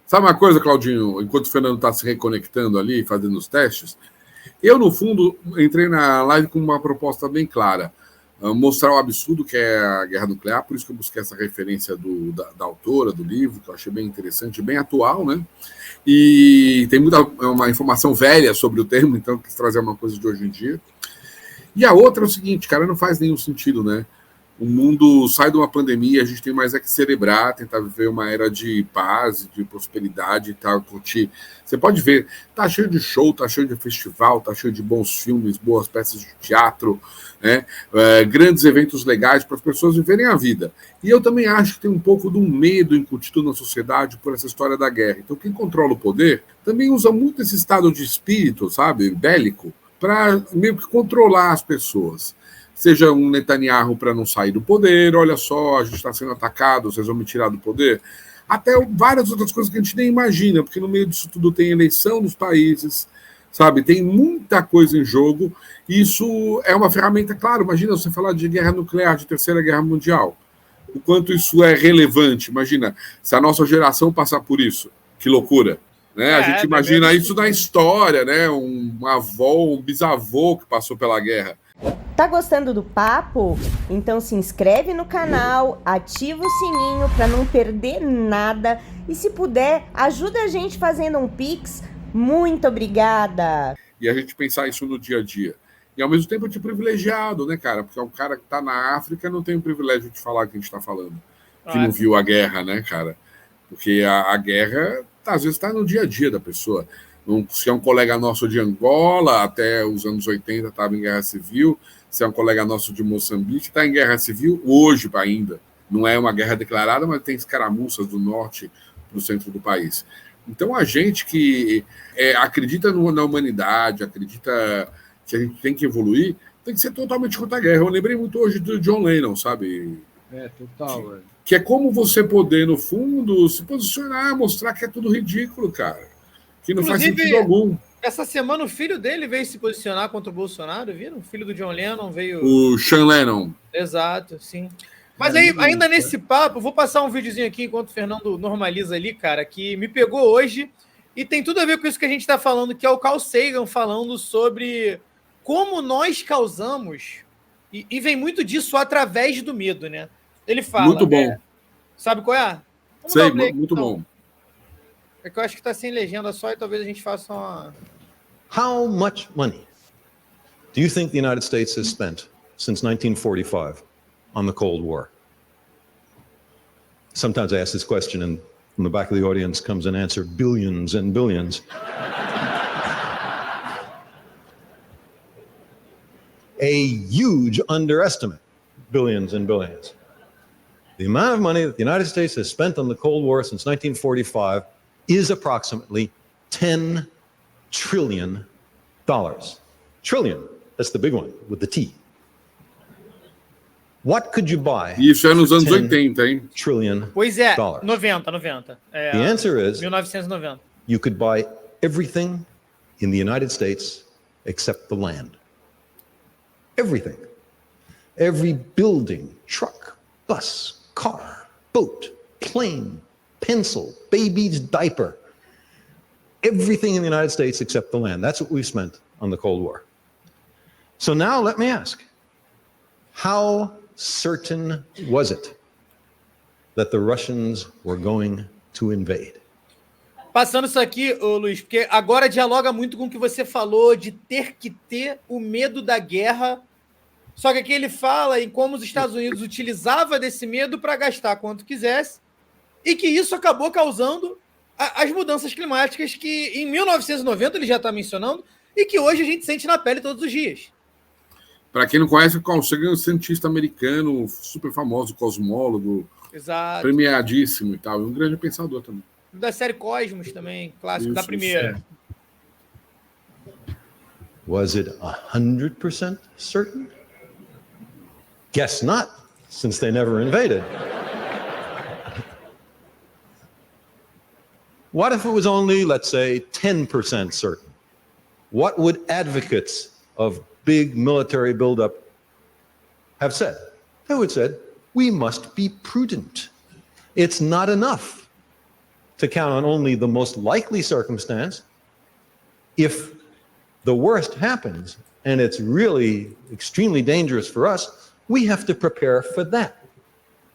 Sabe uma coisa, Claudinho? Enquanto o Fernando está se reconectando ali, fazendo os testes, eu, no fundo, entrei na live com uma proposta bem clara. Mostrar o absurdo que é a guerra nuclear, por isso que eu busquei essa referência da autora do livro, que eu achei bem interessante, bem atual, né? E tem uma informação velha sobre o termo, então eu quis trazer uma coisa de hoje em dia. E a outra é o seguinte, cara, não faz nenhum sentido, né? O mundo sai de uma pandemia, a gente tem mais é que celebrar, tentar viver uma era de paz, de prosperidade e tal, curtir. Você pode ver, tá cheio de show, tá cheio de festival, tá cheio de bons filmes, boas peças de teatro, né? Grandes eventos legais para as pessoas viverem a vida. E eu também acho que tem um pouco de um medo incutido na sociedade por essa história da guerra. Então quem controla o poder também usa muito esse estado de espírito, sabe, bélico, para meio que controlar as pessoas. Seja um Netanyahu para não sair do poder, olha só, a gente está sendo atacado, vocês vão me tirar do poder. Até várias outras coisas que a gente nem imagina, porque no meio disso tudo tem eleição nos países, sabe? Tem muita coisa em jogo, e isso é uma ferramenta, claro, imagina você falar de guerra nuclear, de Terceira Guerra Mundial. O quanto isso é relevante, imagina, se a nossa geração passar por isso, que loucura. Né? A gente imagina isso na história, né? Uma avó, um bisavô que passou pela guerra. Tá gostando do papo? Então se inscreve no canal, ativa o sininho para não perder nada e se puder, ajuda a gente fazendo um Pix. Muito obrigada! E a gente pensar isso no dia a dia. E ao mesmo tempo de privilegiado, né, cara? Porque um cara que tá na África não tem o privilégio de falar o que a gente tá falando. Que não viu a guerra, né, cara? Porque a guerra, às vezes, está no dia a dia da pessoa. Se é um colega nosso de Angola, até os anos 80 estava em guerra civil. Se é um colega nosso de Moçambique, está em guerra civil hoje ainda. Não é uma guerra declarada, mas tem escaramuças do norte para o centro do país. Então, a gente que acredita na humanidade, acredita que a gente tem que evoluir, tem que ser totalmente contra a guerra. Eu lembrei muito hoje do John Lennon, sabe? Total, velho. Que é como você poder, no fundo, se posicionar, mostrar que é tudo ridículo, cara. Que não faz sentido algum. Essa semana o filho dele veio se posicionar contra o Bolsonaro, viram? O filho do John Lennon veio... O Sean Lennon. Exato, sim. Mas aí, ainda nesse papo, vou passar um videozinho aqui enquanto o Fernando normaliza ali, cara, que me pegou hoje e tem tudo a ver com isso que a gente está falando, que é o Carl Sagan falando sobre como nós causamos, e vem muito disso através do medo, né? Ele fala... Muito bom. Sabe qual é? Sei, muito bom. É que eu acho que está sem legenda só e talvez a gente faça uma... How much money do you think the United States has spent since 1945 on the Cold War? Sometimes I ask this question and from the back of the audience comes an answer, billions and billions. A huge underestimate, billions and billions. The amount of money that the United States has spent on the Cold War since 1945 is approximately $10 trillion. Trillion, that's the big one, with the T. What could you buy? Isso é nos anos 80, hein? Trillion. Pois é, dollars? 90. The answer is 1990. you could buy everything in the United States except the land. Everything. Every building, truck, bus, car, boat, plane, pencil, baby's diaper. Everything in the United States except the land. That's what we spent on the Cold War. So now let me ask, how certain was it that the Russians were going to invade? Passando isso aqui, ô Luiz, porque agora dialoga muito com o que você falou de ter que ter o medo da guerra. Só que aqui ele fala em como os Estados Unidos utilizava desse medo para gastar quanto quisesse e que isso acabou causando as mudanças climáticas que em 1990 ele já está mencionando e que hoje a gente sente na pele todos os dias. Para quem não conhece, o Carl Sagan é um cientista americano, super famoso, cosmólogo, exato, premiadíssimo e tal, um grande pensador também. Da série Cosmos também, clássico, da primeira. Was it 100% certain? Guess not, since they never invaded. What if it was only, let's say, 10% certain? What would advocates of big military buildup have said? They would have said, we must be prudent. It's not enough to count on only the most likely circumstance. If the worst happens and it's really extremely dangerous for us, we have to prepare for that.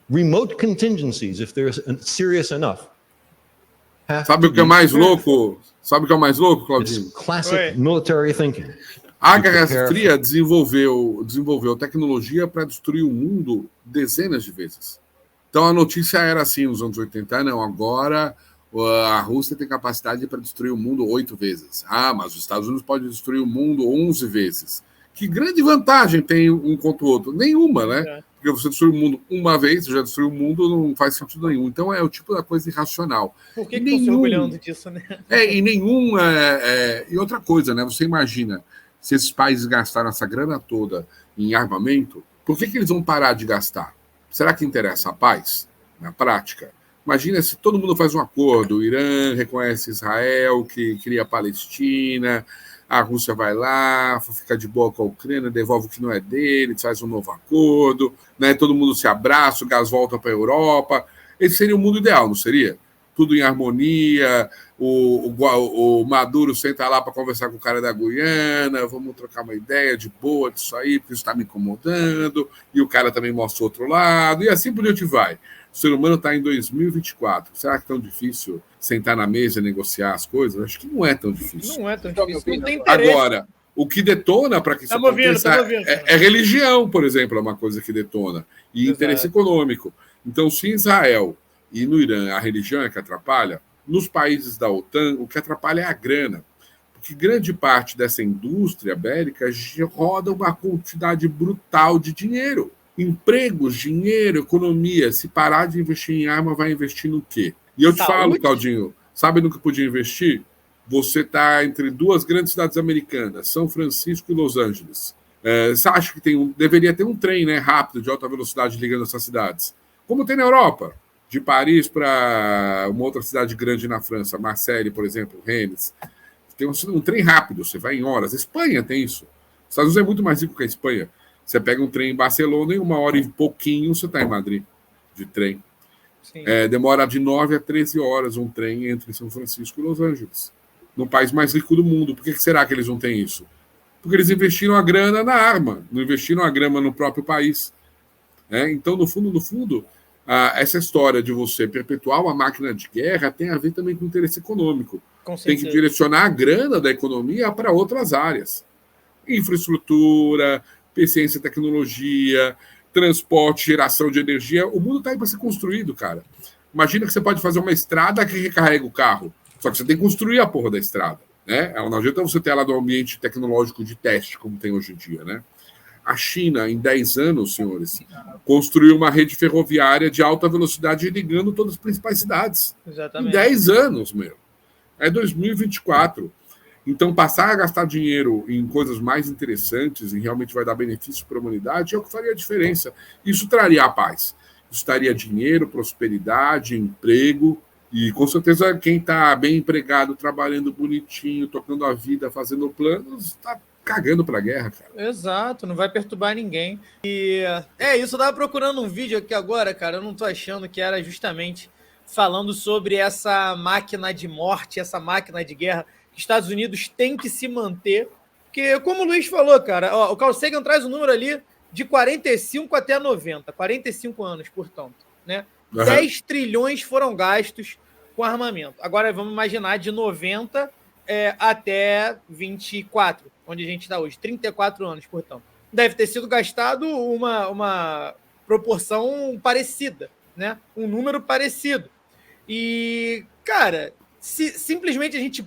Remote contingencies, if they're serious enough. Sabe o que é mais louco? Sabe o que é mais louco, Claudinho? It's classic military thinking. A Guerra Fria desenvolveu tecnologia para destruir o mundo dezenas de vezes. Então a notícia era assim nos anos 80, não, agora a Rússia tem capacidade para destruir o mundo 8 vezes. Ah, mas os Estados Unidos podem destruir o mundo 11 vezes. Que grande vantagem tem um contra o outro? Nenhuma, né? Porque você destrui o mundo uma vez, já destruiu o mundo, não faz sentido nenhum. Então é o tipo da coisa irracional. Por que estão se orgulhando disso, né? E outra coisa, né? Você imagina, se esses países gastaram essa grana toda em armamento, por que eles vão parar de gastar? Será que interessa a paz? Na prática. Imagina se todo mundo faz um acordo, o Irã reconhece Israel, que cria a Palestina, a Rússia vai lá, fica de boa com a Ucrânia, devolve o que não é dele, faz um novo acordo, né? Todo mundo se abraça, o gás volta para a Europa. Esse seria o mundo ideal, não seria? Tudo em harmonia, o Maduro senta lá para conversar com o cara da Guiana, vamos trocar uma ideia de boa disso aí, porque isso está me incomodando, e o cara também mostra o outro lado, e assim por diante vai. O ser humano está em 2024. Será que é tão difícil sentar na mesa e negociar as coisas? Acho que não é tão difícil. Não é tão difícil. Não tem interesse. Agora, o que detona para que isso aconteça é religião, por exemplo, é uma coisa que detona. E interesse econômico. Então, se em Israel e no Irã a religião é que atrapalha, nos países da OTAN o que atrapalha é a grana. Porque grande parte dessa indústria bélica roda uma quantidade brutal de dinheiro. Empregos, dinheiro, economia. Se parar de investir em arma, vai investir no quê? E eu te falo, Claudinho, sabe no que podia investir? Você está entre duas grandes cidades americanas, São Francisco e Los Angeles. Você acha que deveria ter um trem, né, rápido, de alta velocidade ligando essas cidades? Como tem na Europa. De Paris para uma outra cidade grande na França, Marseille, por exemplo, Rennes. Tem um trem rápido, você vai em horas. A Espanha tem isso. Os Estados Unidos é muito mais rico que a Espanha. Você pega um trem em Barcelona e 1 hora e pouquinho você está em Madrid, de trem. Demora de 9 a 13 horas um trem entre São Francisco e Los Angeles. No país mais rico do mundo. Por que será que eles não têm isso? Porque eles investiram a grana na arma, não investiram a grana no próprio país. Então, no fundo, essa história de você perpetuar uma máquina de guerra tem a ver também com interesse econômico. Tem que direcionar a grana da economia para outras áreas. Infraestrutura, ciência e tecnologia, transporte, geração de energia. O mundo está aí para ser construído, cara. Imagina que você pode fazer uma estrada que recarrega o carro. Só que você tem que construir a porra da estrada. Né? Não adianta você ter ela no ambiente tecnológico de teste, como tem hoje em dia. Né? A China, em 10 anos, senhores, construiu uma rede ferroviária de alta velocidade ligando todas as principais cidades. Exatamente. Em 10 anos, meu. É 2024. Então, passar a gastar dinheiro em coisas mais interessantes e realmente vai dar benefício para a humanidade é o que faria a diferença. Isso traria a paz. Isso traria dinheiro, prosperidade, emprego. E, com certeza, quem está bem empregado, trabalhando bonitinho, tocando a vida, fazendo planos, está cagando para a guerra, cara. Exato, não vai perturbar ninguém. E isso, eu estava procurando um vídeo aqui agora, cara, eu não estou achando, que era justamente falando sobre essa máquina de morte, essa máquina de guerra que os Estados Unidos têm que se manter. Porque, como o Luiz falou, cara, o Carl Sagan traz um número ali de 45 até 90, 45 anos, portanto, né? 10 trilhões foram gastos com armamento. Agora vamos imaginar de 90 até 24, onde a gente está hoje, 34 anos, portanto. Deve ter sido gastado uma proporção parecida, né? Um número parecido. E, cara, se simplesmente a gente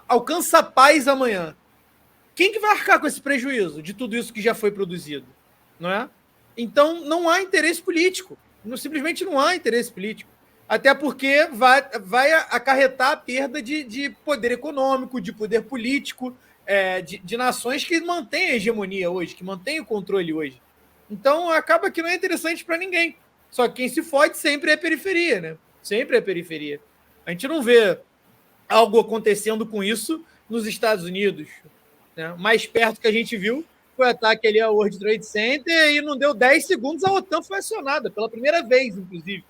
alcança a paz amanhã, quem que vai arcar com esse prejuízo de tudo isso que já foi produzido? Não é? Então, não há interesse político. Simplesmente não há interesse político. Até porque vai acarretar a perda de poder econômico, de poder político, de nações que mantêm a hegemonia hoje, que mantêm o controle hoje. Então, acaba que não é interessante para ninguém. Só que quem se fode sempre é a periferia, né? Sempre é a periferia. A gente não vê algo acontecendo com isso nos Estados Unidos. Né? Mais perto que a gente viu foi o ataque ali ao World Trade Center e não deu 10 segundos, a OTAN foi acionada, pela primeira vez, inclusive.